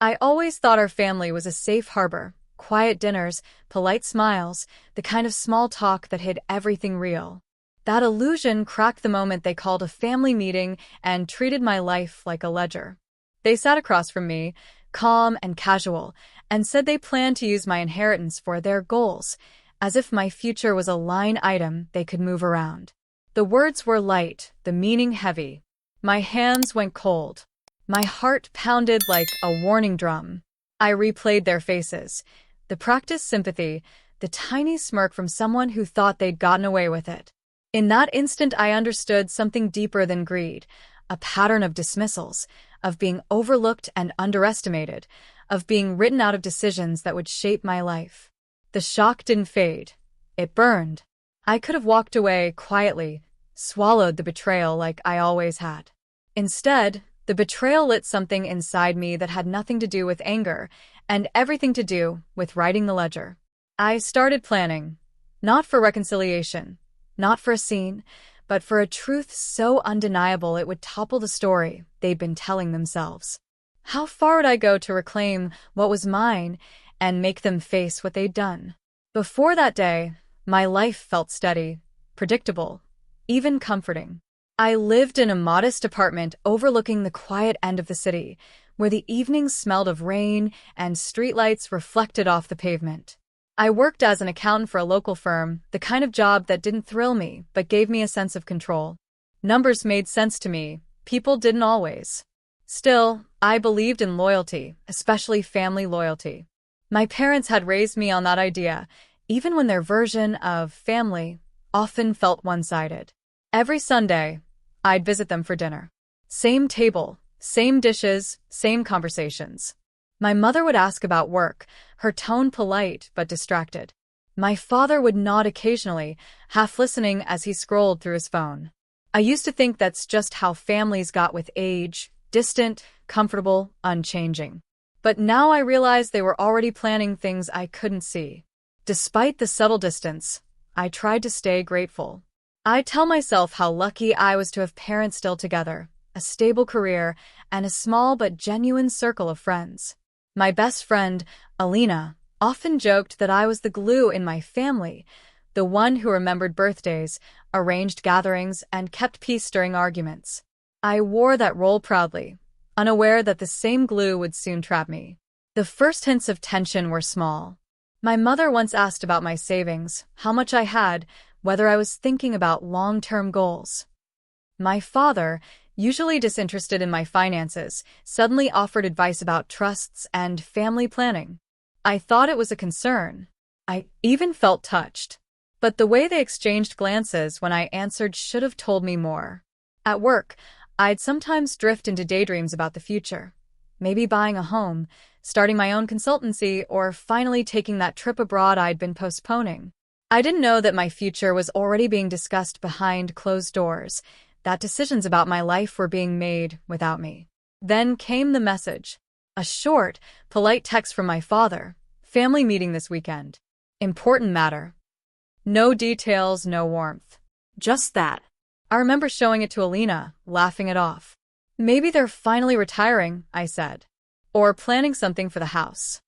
I always thought our family was a safe harbor, quiet dinners, polite smiles, the kind of small talk that hid everything real. That illusion cracked the moment they called a family meeting and treated my life like a ledger. They sat across from me, calm and casual, and said they planned to use my inheritance for their goals, as if my future was a line item they could move around. The words were light, the meaning heavy. My hands went cold. My heart pounded like a warning drum. I replayed their faces, the practiced sympathy, the tiny smirk from someone who thought they'd gotten away with it. In that instant, I understood something deeper than greed, a pattern of dismissals, of being overlooked and underestimated, of being written out of decisions that would shape my life. The shock didn't fade. It burned. I could have walked away quietly, swallowed the betrayal like I always had. Instead, the betrayal lit something inside me that had nothing to do with anger and everything to do with writing the ledger. I started planning, not for reconciliation, not for a scene, but for a truth so undeniable it would topple the story they'd been telling themselves. How far would I go to reclaim what was mine and make them face what they'd done? Before that day, my life felt steady, predictable, even comforting. I lived in a modest apartment overlooking the quiet end of the city, where the evenings smelled of rain and streetlights reflected off the pavement. I worked as an accountant for a local firm, the kind of job that didn't thrill me but gave me a sense of control. Numbers made sense to me, people didn't always. Still, I believed in loyalty, especially family loyalty. My parents had raised me on that idea, even when their version of family often felt one-sided. Every Sunday, I'd visit them for dinner. Same table, same dishes, same conversations. My mother would ask about work, her tone polite but distracted. My father would nod occasionally, half listening as he scrolled through his phone. I used to think that's just how families got with age, distant, comfortable, unchanging. But now I realize they were already planning things I couldn't see. Despite the subtle distance, I tried to stay grateful. I tell myself how lucky I was to have parents still together, a stable career, and a small but genuine circle of friends. My best friend, Alina, often joked that I was the glue in my family, the one who remembered birthdays, arranged gatherings, and kept peace during arguments. I wore that role proudly, unaware that the same glue would soon trap me. The first hints of tension were small. My mother once asked about my savings, how much I had, whether I was thinking about long-term goals. My father, usually disinterested in my finances, suddenly offered advice about trusts and family planning. I thought it was a concern. I even felt touched. But the way they exchanged glances when I answered should have told me more. At work, I'd sometimes drift into daydreams about the future. Maybe buying a home, starting my own consultancy, or finally taking that trip abroad I'd been postponing. I didn't know that my future was already being discussed behind closed doors, that decisions about my life were being made without me. Then came the message. A short, polite text from my father. Family meeting this weekend. Important matter. No details, no warmth. Just that. I remember showing it to Alina, laughing it off. Maybe they're finally retiring, I said. Or planning something for the house.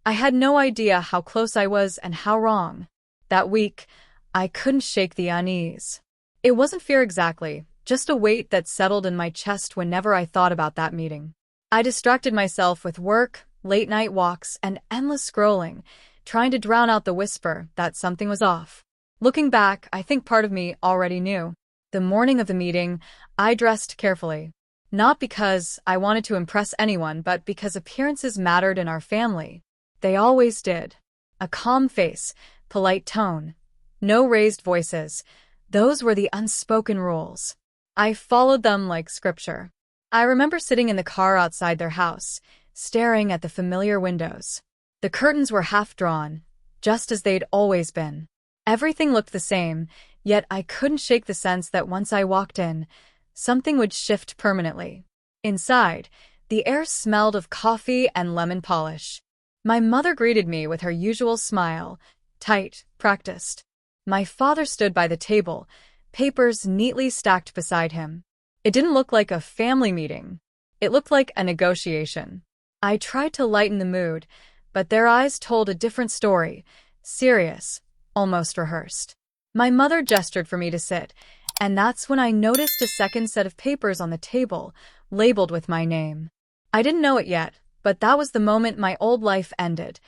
I had no idea how close I was and how wrong. That week, I couldn't shake the unease. It wasn't fear exactly, just a weight that settled in my chest whenever I thought about that meeting. I distracted myself with work, late-night walks, and endless scrolling, trying to drown out the whisper that something was off. Looking back, I think part of me already knew. The morning of the meeting, I dressed carefully. Not because I wanted to impress anyone, but because appearances mattered in our family. They always did. A calm face, polite tone, no raised voices. Those were the unspoken rules. I followed them like scripture. I remember sitting in the car outside their house, staring at the familiar windows. The curtains were half drawn, just as they'd always been. Everything looked the same, yet I couldn't shake the sense that once I walked in, something would shift permanently. Inside, the air smelled of coffee and lemon polish. My mother greeted me with her usual smile, tight, practiced. My father stood by the table, papers neatly stacked beside him. It didn't look like a family meeting. It looked like a negotiation. I tried to lighten the mood, but their eyes told a different story, serious, almost rehearsed. My mother gestured for me to sit, and that's when I noticed a second set of papers on the table, labeled with my name. I didn't know it yet, but that was the moment my old life ended,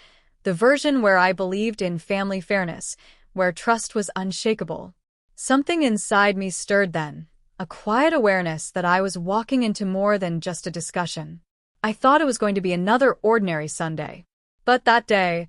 the version where I believed in family fairness, where trust was unshakable. Something inside me stirred then, a quiet awareness that I was walking into more than just a discussion. I thought it was going to be another ordinary Sunday. But that day,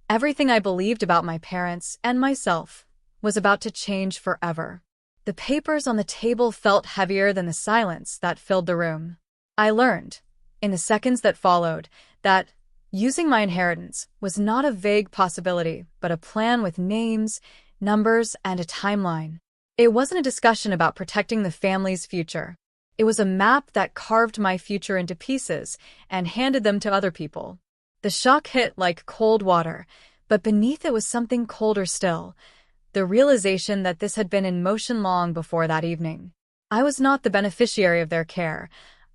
everything I believed about my parents and myself was about to change forever. The papers on the table felt heavier than the silence that filled the room. I learned, in the seconds that followed, that using my inheritance was not a vague possibility, but a plan with names, numbers, and a timeline. It wasn't a discussion about protecting the family's future. It was a map that carved my future into pieces and handed them to other people. The shock hit like cold water, but beneath it was something colder still, the realization that this had been in motion long before that evening. I was not the beneficiary of their care.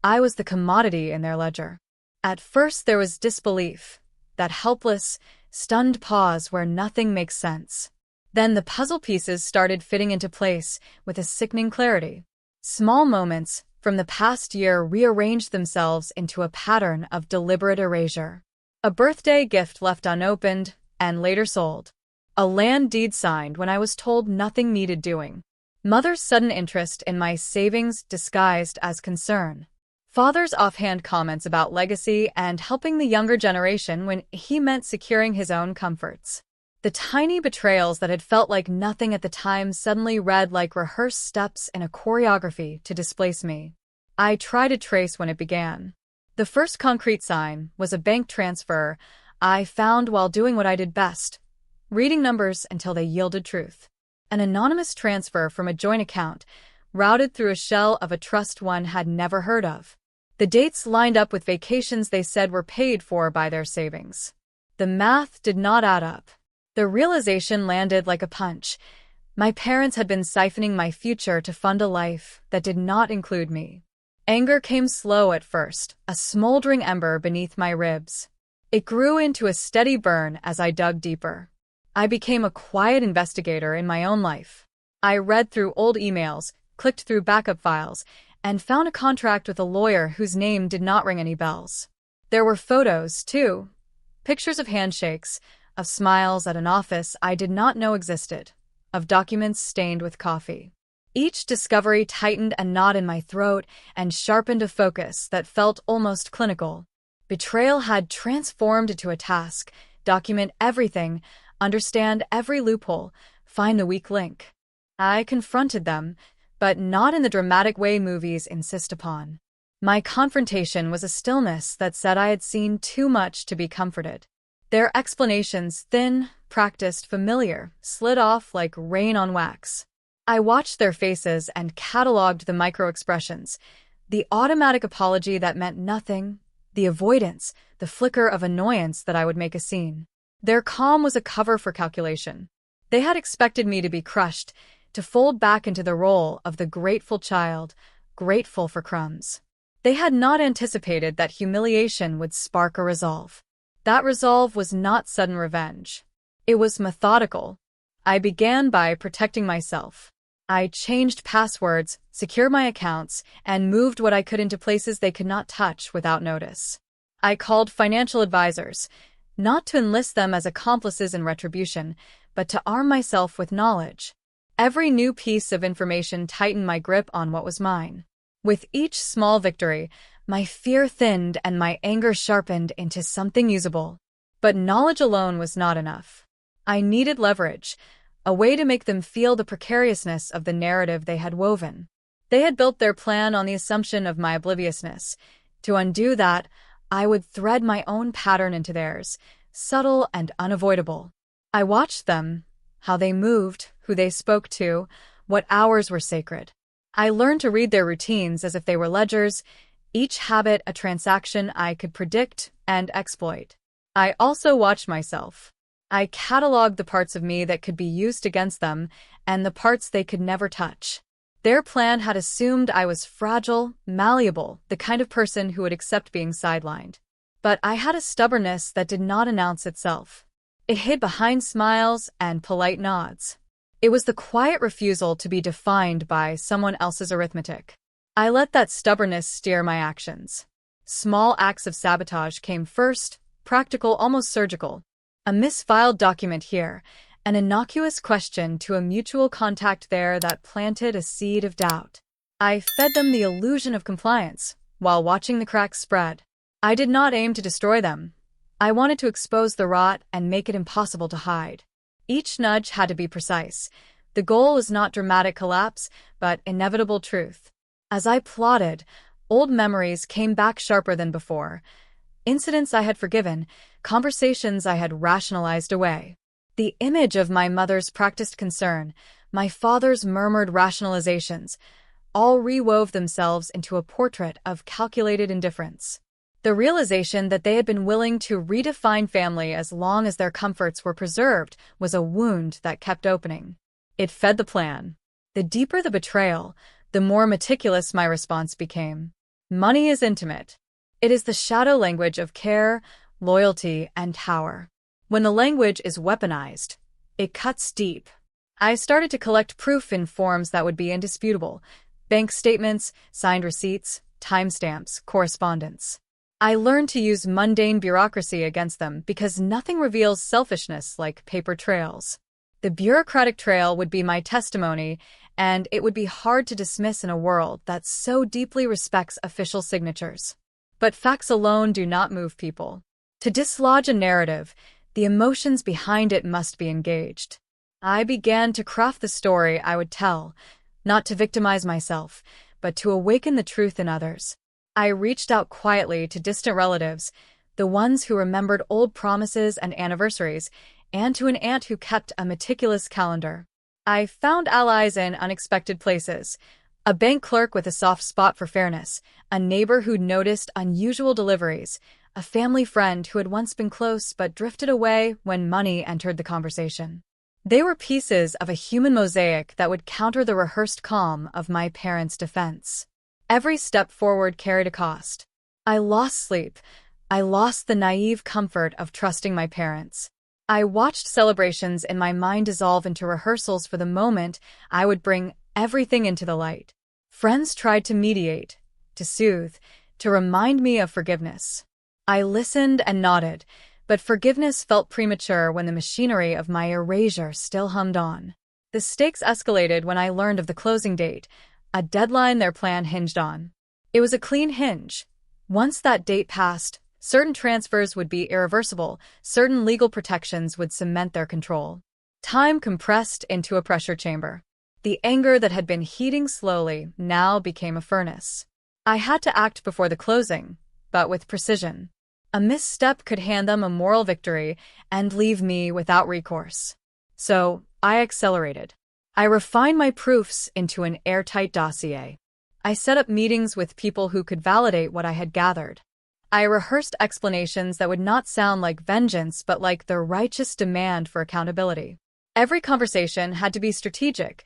I was the commodity in their ledger. At first there was disbelief, that helpless, stunned pause where nothing makes sense. Then the puzzle pieces started fitting into place with a sickening clarity. Small moments from the past year rearranged themselves into a pattern of deliberate erasure. A birthday gift left unopened and later sold. A land deed signed when I was told nothing needed doing. Mother's sudden interest in my savings disguised as concern. Father's offhand comments about legacy and helping the younger generation when he meant securing his own comforts. The tiny betrayals that had felt like nothing at the time suddenly read like rehearsed steps in a choreography to displace me. I tried to trace when it began. The first concrete sign was a bank transfer I found while doing what I did best, reading numbers until they yielded truth. An anonymous transfer from a joint account, routed through a shell of a trust one had never heard of. The dates lined up with vacations they said were paid for by their savings. The math did not add up. The realization landed like a punch. My parents had been siphoning my future to fund a life that did not include me. Anger came slow at first, a smoldering ember beneath my ribs. It grew into a steady burn as I dug deeper. I became a quiet investigator in my own life. I read through old emails, clicked through backup files, and found a contract with a lawyer whose name did not ring any bells. There were photos, too. Pictures of handshakes, of smiles at an office I did not know existed, of documents stained with coffee. Each discovery tightened a knot in my throat and sharpened a focus that felt almost clinical. Betrayal had transformed into a task: document everything, understand every loophole, find the weak link. I confronted them, but not in the dramatic way movies insist upon. My confrontation was a stillness that said I had seen too much to be comforted. Their explanations, thin, practiced, familiar, slid off like rain on wax. I watched their faces and cataloged the micro-expressions, the automatic apology that meant nothing, the avoidance, the flicker of annoyance that I would make a scene. Their calm was a cover for calculation. They had expected me to be crushed, to fold back into the role of the grateful child, grateful for crumbs. They had not anticipated that humiliation would spark a resolve. That resolve was not sudden revenge. It was methodical. I began by protecting myself. I changed passwords, secured my accounts, and moved what I could into places they could not touch without notice. I called financial advisors, not to enlist them as accomplices in retribution, but to arm myself with knowledge. Every new piece of information tightened my grip on what was mine. With each small victory, my fear thinned and my anger sharpened into something usable. But knowledge alone was not enough. I needed leverage, a way to make them feel the precariousness of the narrative they had woven. They had built their plan on the assumption of my obliviousness. To undo that, I would thread my own pattern into theirs, subtle and unavoidable. I watched them, how they moved, who they spoke to, what hours were sacred. I learned to read their routines as if they were ledgers, each habit a transaction I could predict and exploit. I also watched myself. I cataloged the parts of me that could be used against them and the parts they could never touch. Their plan had assumed I was fragile, malleable, the kind of person who would accept being sidelined. But I had a stubbornness that did not announce itself. It hid behind smiles and polite nods. It was the quiet refusal to be defined by someone else's arithmetic. I let that stubbornness steer my actions. Small acts of sabotage came first, practical, almost surgical. A misfiled document here, an innocuous question to a mutual contact there that planted a seed of doubt. I fed them the illusion of compliance, while watching the cracks spread. I did not aim to destroy them. I wanted to expose the rot and make it impossible to hide. Each nudge had to be precise. The goal was not dramatic collapse, but inevitable truth. As I plotted, old memories came back sharper than before. Incidents I had forgiven, conversations I had rationalized away. The image of my mother's practiced concern, my father's murmured rationalizations, all rewove themselves into a portrait of calculated indifference. The realization that they had been willing to redefine family as long as their comforts were preserved was a wound that kept opening. It fed the plan. The deeper the betrayal, the more meticulous my response became. Money is intimate. It is the shadow language of care, loyalty, and power. When the language is weaponized, it cuts deep. I started to collect proof in forms that would be indisputable: bank statements, signed receipts, timestamps, correspondence. I learned to use mundane bureaucracy against them because nothing reveals selfishness like paper trails. The bureaucratic trail would be my testimony, and it would be hard to dismiss in a world that so deeply respects official signatures. But facts alone do not move people. To dislodge a narrative, the emotions behind it must be engaged. I began to craft the story I would tell, not to victimize myself, but to awaken the truth in others. I reached out quietly to distant relatives, the ones who remembered old promises and anniversaries, and to an aunt who kept a meticulous calendar. I found allies in unexpected places: a bank clerk with a soft spot for fairness, a neighbor who'd noticed unusual deliveries, a family friend who had once been close but drifted away when money entered the conversation. They were pieces of a human mosaic that would counter the rehearsed calm of my parents' defense. Every step forward carried a cost. I lost sleep. I lost the naive comfort of trusting my parents. I watched celebrations in my mind dissolve into rehearsals for the moment I would bring everything into the light. Friends tried to mediate, to soothe, to remind me of forgiveness. I listened and nodded, but forgiveness felt premature when the machinery of my erasure still hummed on. The stakes escalated when I learned of the closing date, a deadline their plan hinged on. It was a clean hinge. Once that date passed, certain transfers would be irreversible, certain legal protections would cement their control. Time compressed into a pressure chamber. The anger that had been heating slowly now became a furnace. I had to act before the closing, but with precision. A misstep could hand them a moral victory and leave me without recourse. So, I accelerated. I refined my proofs into an airtight dossier. I set up meetings with people who could validate what I had gathered. I rehearsed explanations that would not sound like vengeance but like the righteous demand for accountability. Every conversation had to be strategic.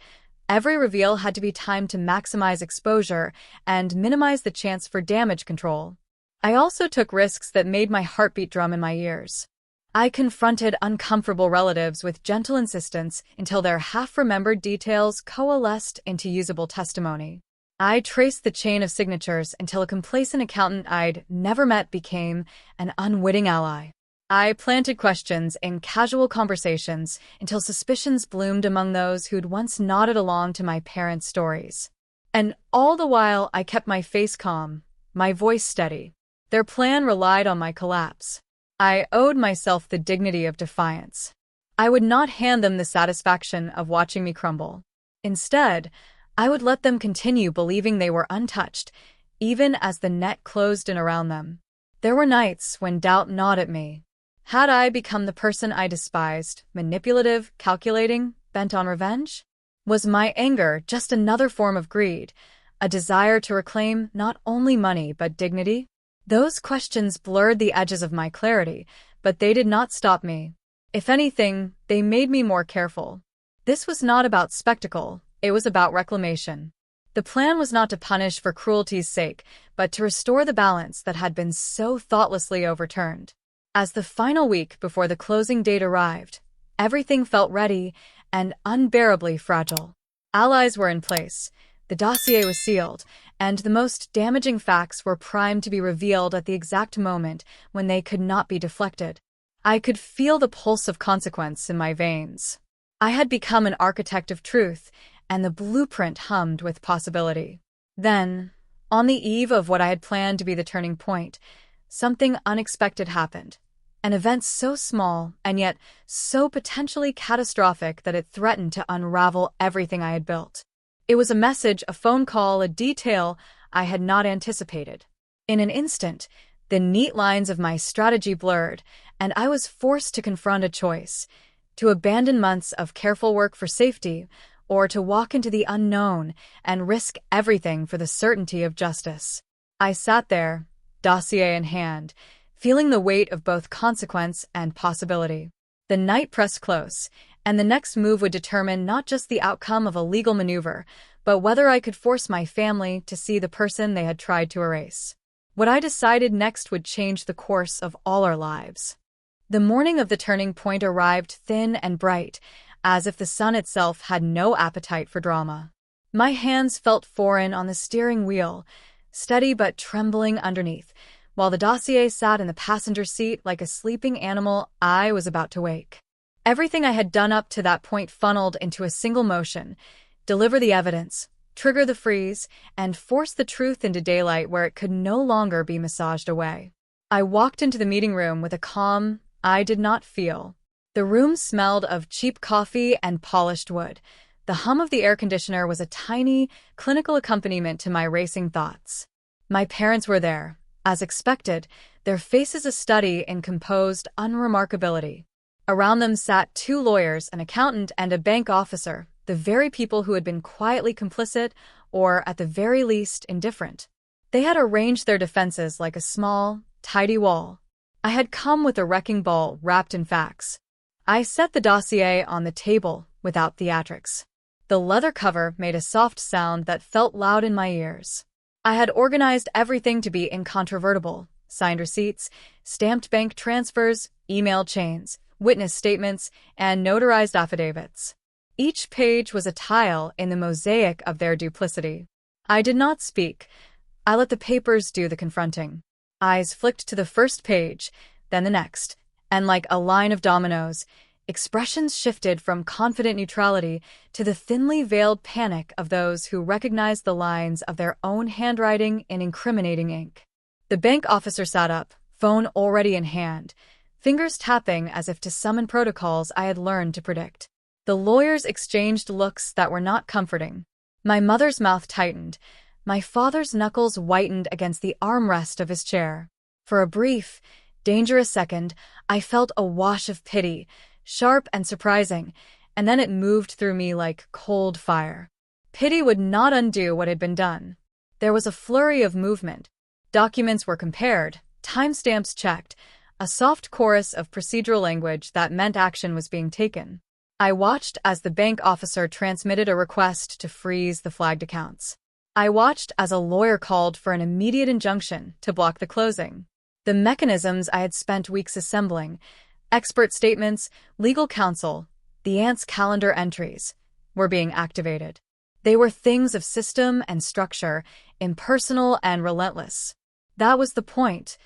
Every reveal had to be timed to maximize exposure and minimize the chance for damage control. I also took risks that made my heartbeat drum in my ears. I confronted uncomfortable relatives with gentle insistence until their half-remembered details coalesced into usable testimony. I traced the chain of signatures until a complacent accountant I'd never met became an unwitting ally. I planted questions in casual conversations until suspicions bloomed among those who'd once nodded along to my parents' stories. And all the while I kept my face calm, my voice steady. Their plan relied on my collapse. I owed myself the dignity of defiance. I would not hand them the satisfaction of watching me crumble. Instead, I would let them continue believing they were untouched, even as the net closed in around them. There were nights when doubt gnawed at me. Had I become the person I despised, manipulative, calculating, bent on revenge? Was my anger just another form of greed, a desire to reclaim not only money but dignity? Those questions blurred the edges of my clarity, but they did not stop me. If anything, they made me more careful. This was not about spectacle, it was about reclamation. The plan was not to punish for cruelty's sake, but to restore the balance that had been so thoughtlessly overturned. As the final week before the closing date arrived, everything felt ready and unbearably fragile. Allies were in place, the dossier was sealed, and the most damaging facts were primed to be revealed at the exact moment when they could not be deflected. I could feel the pulse of consequence in my veins. I had become an architect of truth, and the blueprint hummed with possibility. Then, on the eve of what I had planned to be the turning point, something unexpected happened. An event so small and yet so potentially catastrophic that it threatened to unravel everything I had built. It was a message, a phone call, a detail I had not anticipated. In an instant, the neat lines of my strategy blurred, and I was forced to confront a choice: to abandon months of careful work for safety, or to walk into the unknown and risk everything for the certainty of justice. I sat there, dossier in hand, feeling the weight of both consequence and possibility. The night pressed close, and the next move would determine not just the outcome of a legal maneuver, but whether I could force my family to see the person they had tried to erase. What I decided next would change the course of all our lives. The morning of the turning point arrived thin and bright, as if the sun itself had no appetite for drama. My hands felt foreign on the steering wheel, steady but trembling underneath, while the dossier sat in the passenger seat like a sleeping animal I was about to wake. Everything I had done up to that point funneled into a single motion: deliver the evidence, trigger the freeze, and force the truth into daylight where it could no longer be massaged away. I walked into the meeting room with a calm I did not feel. The room smelled of cheap coffee and polished wood. The hum of the air conditioner was a tiny, clinical accompaniment to my racing thoughts. My parents were there, as expected, their faces a study in composed unremarkability. Around them sat 2 lawyers, an accountant, and a bank officer, the very people who had been quietly complicit, or at the very least indifferent. They had arranged their defenses like a small, tidy wall. I had come with a wrecking ball wrapped in facts. I set the dossier on the table without theatrics. The leather cover made a soft sound that felt loud in my ears. I had organized everything to be incontrovertible: signed receipts, stamped bank transfers, email chains, witness statements, and notarized affidavits. Each page was a tile in the mosaic of their duplicity. I did not speak. I let the papers do the confronting. Eyes flicked to the first page, then the next, and like a line of dominoes, expressions shifted from confident neutrality to the thinly veiled panic of those who recognized the lines of their own handwriting in incriminating ink. The bank officer sat up, phone already in hand, fingers tapping as if to summon protocols I had learned to predict. The lawyers exchanged looks that were not comforting. My mother's mouth tightened. My father's knuckles whitened against the armrest of his chair. For a brief, dangerous second, I felt a wash of pity, sharp and surprising, and then it moved through me like cold fire. Pity would not undo what had been done. There was a flurry of movement. Documents were compared, timestamps checked, a soft chorus of procedural language that meant action was being taken. I watched as the bank officer transmitted a request to freeze the flagged accounts. I watched as a lawyer called for an immediate injunction to block the closing. The mechanisms I had spent weeks assembling, expert statements, legal counsel, the aunt's calendar entries, were being activated. They were things of system and structure, impersonal and relentless. That was the point: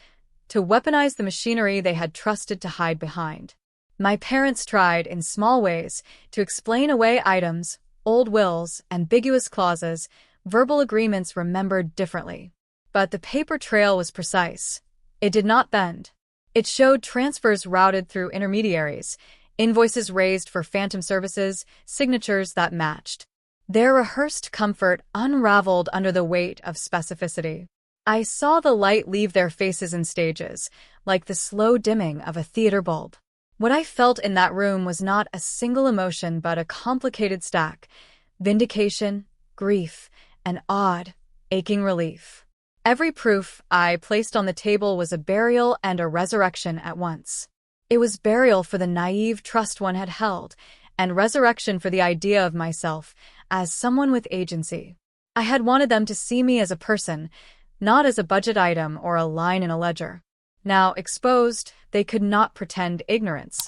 to weaponize the machinery they had trusted to hide behind. My parents tried, in small ways, to explain away items, old wills, ambiguous clauses, verbal agreements remembered differently. But the paper trail was precise. It did not bend. It showed transfers routed through intermediaries, invoices raised for phantom services, signatures that matched. Their rehearsed comfort unraveled under the weight of specificity. I saw the light leave their faces in stages, like the slow dimming of a theater bulb. What I felt in that room was not a single emotion but a complicated stack: vindication, grief, and odd, aching relief. Every proof I placed on the table was a burial and a resurrection at once. It was burial for the naive trust one had held, and resurrection for the idea of myself as someone with agency. I had wanted them to see me as a person, not as a budget item or a line in a ledger. Now exposed, they could not pretend ignorance.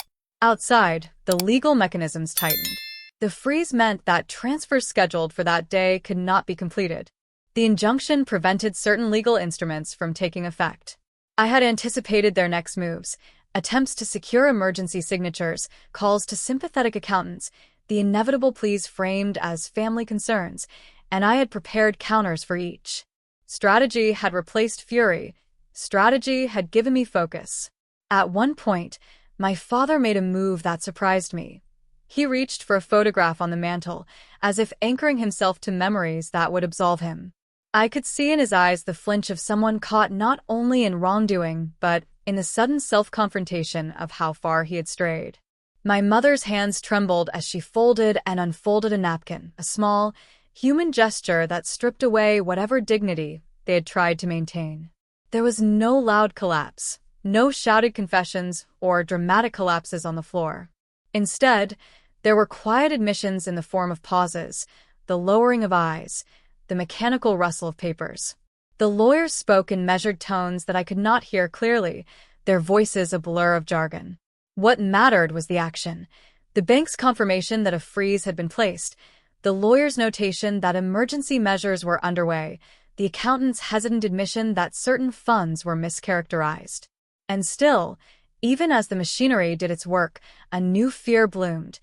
Outside, the legal mechanisms tightened. The freeze meant that transfers scheduled for that day could not be completed. The injunction prevented certain legal instruments from taking effect. I had anticipated their next moves, attempts to secure emergency signatures, calls to sympathetic accountants, the inevitable pleas framed as family concerns, and I had prepared counters for each. Strategy had replaced fury. Strategy had given me focus. At one point, my father made a move that surprised me. He reached for a photograph on the mantel, as if anchoring himself to memories that would absolve him. I could see in his eyes the flinch of someone caught not only in wrongdoing, but in the sudden self-confrontation of how far he had strayed. My mother's hands trembled as she folded and unfolded a napkin, a small, human gesture that stripped away whatever dignity they had tried to maintain. There was no loud collapse, no shouted confessions or dramatic collapses on the floor. Instead, there were quiet admissions in the form of pauses, the lowering of eyes, the mechanical rustle of papers. The lawyers spoke in measured tones that I could not hear clearly, their voices a blur of jargon. What mattered was the action, the bank's confirmation that a freeze had been placed, the lawyer's notation that emergency measures were underway, the accountant's hesitant admission that certain funds were mischaracterized. And still, even as the machinery did its work, a new fear bloomed,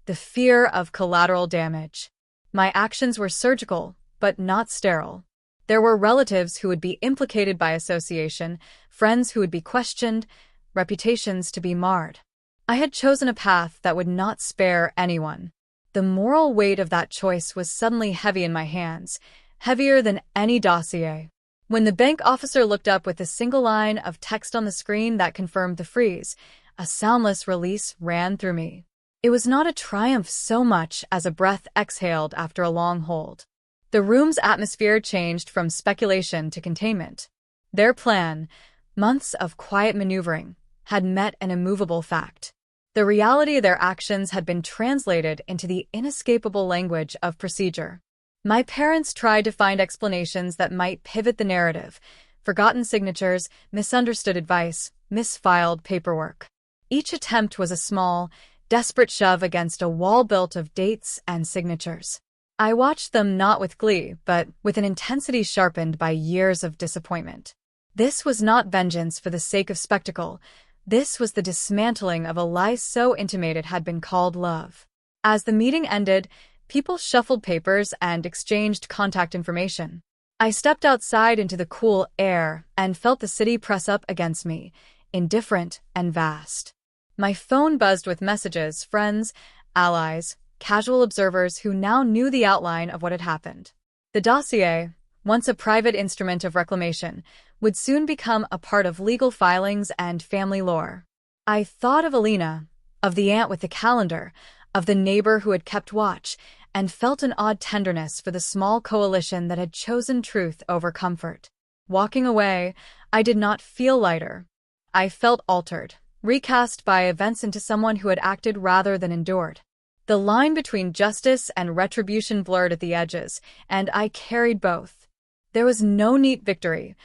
the fear of collateral damage. My actions were surgical, but not sterile. There were relatives who would be implicated by association, friends who would be questioned, reputations to be marred. I had chosen a path that would not spare anyone. The moral weight of that choice was suddenly heavy in my hands, heavier than any dossier. When the bank officer looked up with a single line of text on the screen that confirmed the freeze, a soundless release ran through me. It was not a triumph so much as a breath exhaled after a long hold. The room's atmosphere changed from speculation to containment. Their plan, months of quiet maneuvering, had met an immovable fact. The reality of their actions had been translated into the inescapable language of procedure. My parents tried to find explanations that might pivot the narrative: forgotten signatures, misunderstood advice, misfiled paperwork. Each attempt was a small, desperate shove against a wall built of dates and signatures. I watched them not with glee, but with an intensity sharpened by years of disappointment. This was not vengeance for the sake of spectacle. This was the dismantling of a lie so intimated had been called love. As the meeting ended, people shuffled papers and exchanged contact information. I stepped outside into the cool air and felt the city press up against me, indifferent and vast. My phone buzzed with messages, friends, allies, casual observers who now knew the outline of what had happened. The dossier, once a private instrument of reclamation, would soon become a part of legal filings and family lore. I thought of Alina, of the aunt with the calendar, of the neighbor who had kept watch, and felt an odd tenderness for the small coalition that had chosen truth over comfort. Walking away, I did not feel lighter. I felt altered, recast by events into someone who had acted rather than endured. The line between justice and retribution blurred at the edges, and I carried both. There was no neat victory,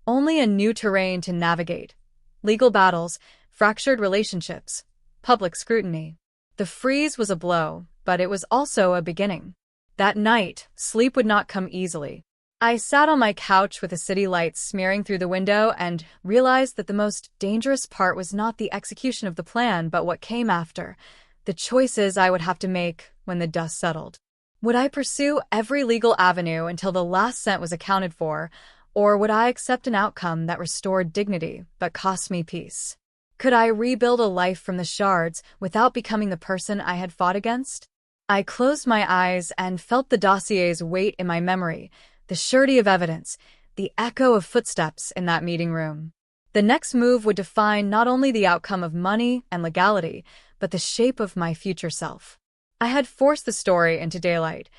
only a new terrain to navigate. Legal battles, fractured relationships, public scrutiny. The freeze was a blow, but it was also a beginning. That night, sleep would not come easily. I sat on my couch with the city lights smearing through the window and realized that the most dangerous part was not the execution of the plan but what came after, the choices I would have to make when the dust settled. Would I pursue every legal avenue until the last cent was accounted for, or would I accept an outcome that restored dignity but cost me peace? Could I rebuild a life from the shards without becoming the person I had fought against? I closed my eyes and felt the dossier's weight in my memory, the surety of evidence, the echo of footsteps in that meeting room. The next move would define not only the outcome of money and legality, but the shape of my future self. I had forced the story into daylight.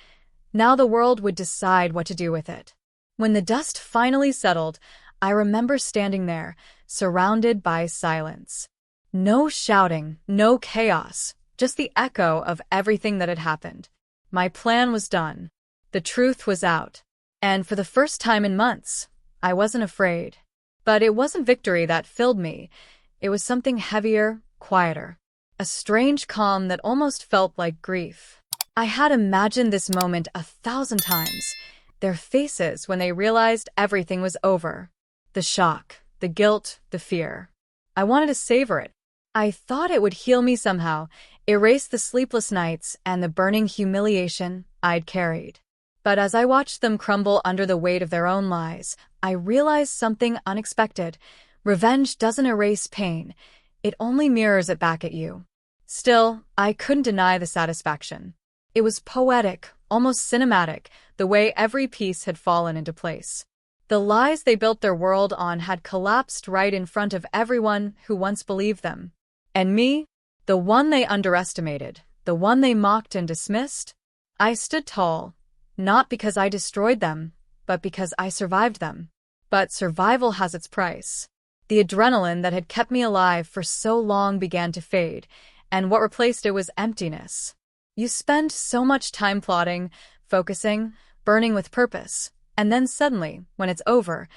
Now the world would decide what to do with it. When the dust finally settled, I remember standing there, surrounded by silence. No shouting, no chaos, just the echo of everything that had happened. My plan was done. The truth was out. And for the first time in months, I wasn't afraid. But it wasn't victory that filled me. It was something heavier, quieter. A strange calm that almost felt like grief. I had imagined this moment 1,000 times. Their faces when they realized everything was over. The shock, the guilt, the fear. I wanted to savor it. I thought it would heal me somehow, erase the sleepless nights and the burning humiliation I'd carried. But as I watched them crumble under the weight of their own lies, I realized something unexpected. Revenge doesn't erase pain. It only mirrors it back at you. Still, I couldn't deny the satisfaction. It was poetic, almost cinematic, the way every piece had fallen into place. The lies they built their world on had collapsed right in front of everyone who once believed them. And me? The one they underestimated, the one they mocked and dismissed? I stood tall, not because I destroyed them, but because I survived them. But survival has its price. The adrenaline that had kept me alive for so long began to fade, and what replaced it was emptiness. You spend so much time plotting, focusing, burning with purpose, and then suddenly, when it's over,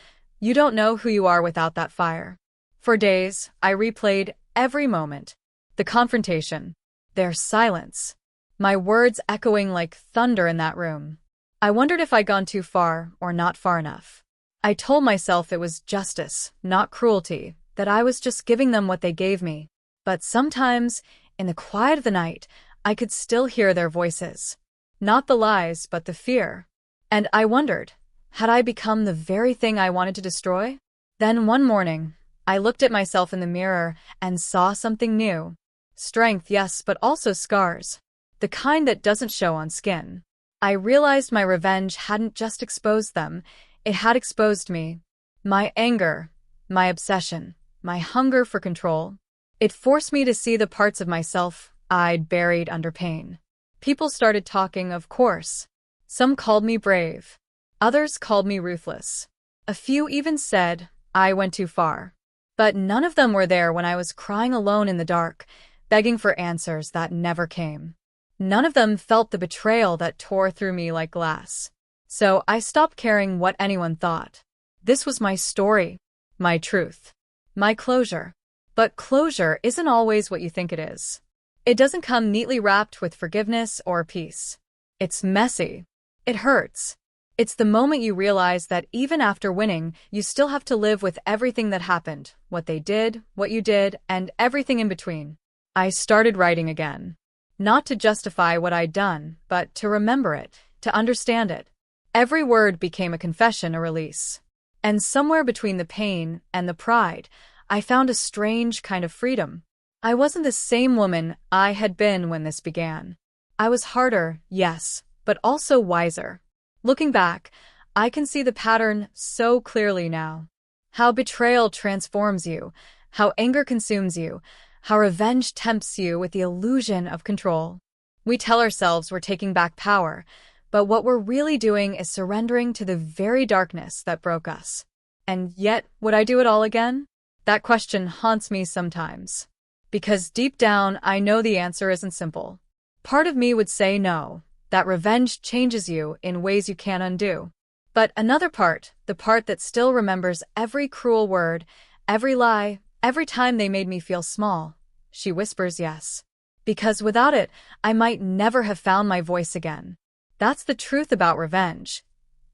you don't know who you are without that fire. For days, I replayed every moment. The confrontation, their silence, my words echoing like thunder in that room. I wondered if I'd gone too far or not far enough. I told myself it was justice, not cruelty, that I was just giving them what they gave me. But sometimes, in the quiet of the night, I could still hear their voices. Not the lies, but the fear. And I wondered, had I become the very thing I wanted to destroy? Then one morning, I looked at myself in the mirror and saw something new. Strength, yes, but also scars. The kind that doesn't show on skin. I realized my revenge hadn't just exposed them, it had exposed me. My anger, my obsession, my hunger for control. It forced me to see the parts of myself I'd buried under pain. People started talking, of course. Some called me brave. Others called me ruthless. A few even said I went too far. But none of them were there when I was crying alone in the dark, begging for answers that never came. None of them felt the betrayal that tore through me like glass. So I stopped caring what anyone thought. This was my story, my truth, my closure. But closure isn't always what you think it is. It doesn't come neatly wrapped with forgiveness or peace. It's messy. It hurts. It's the moment you realize that even after winning, you still have to live with everything that happened, what they did, what you did, and everything in between. I started writing again. Not to justify what I'd done, but to remember it, to understand it. Every word became a confession, a release. And somewhere between the pain and the pride, I found a strange kind of freedom. I wasn't the same woman I had been when this began. I was harder, yes, but also wiser. Looking back, I can see the pattern so clearly now. How betrayal transforms you, how anger consumes you, how revenge tempts you with the illusion of control. We tell ourselves we're taking back power, but what we're really doing is surrendering to the very darkness that broke us. And yet, would I do it all again? That question haunts me sometimes. Because deep down, I know the answer isn't simple. Part of me would say no, that revenge changes you in ways you can't undo. But another part, the part that still remembers every cruel word, every lie, every time they made me feel small, she whispers yes. Because without it, I might never have found my voice again. That's the truth about revenge.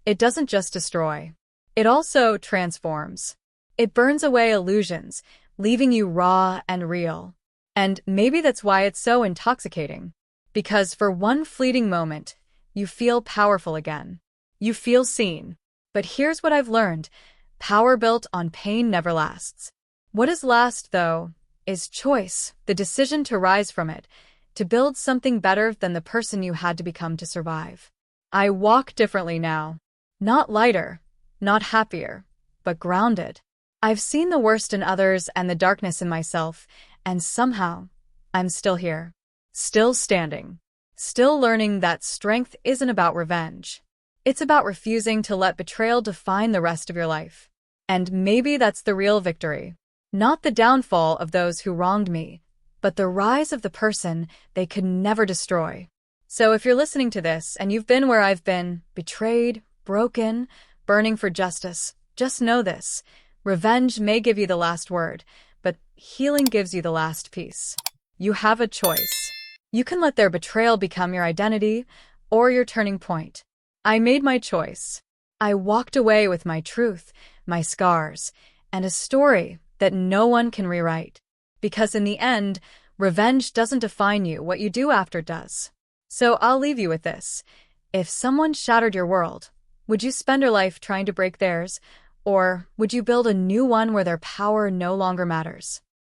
It doesn't just destroy. It also transforms. It burns away illusions, leaving you raw and real. And maybe that's why it's so intoxicating. Because for one fleeting moment, you feel powerful again. You feel seen. But here's what I've learned. Power built on pain never lasts. What does last, though, is choice, the decision to rise from it, to build something better than the person you had to become to survive. I walk differently now. Not lighter, not happier, but grounded. I've seen the worst in others and the darkness in myself, and somehow, I'm still here. Still standing. Still learning that strength isn't about revenge. It's about refusing to let betrayal define the rest of your life. And maybe that's the real victory. Not the downfall of those who wronged me, but the rise of the person they could never destroy. So if you're listening to this and you've been where I've been, betrayed, broken, burning for justice. Just know this. Revenge may give you the last word, but healing gives you the last piece. You have a choice. You can let their betrayal become your identity or your turning point. I made my choice. I walked away with my truth, my scars, and a story that no one can rewrite. Because in the end, revenge doesn't define you, what you do after does. So I'll leave you with this. If someone shattered your world, would you spend your life trying to break theirs, or would you build a new one where their power no longer matters?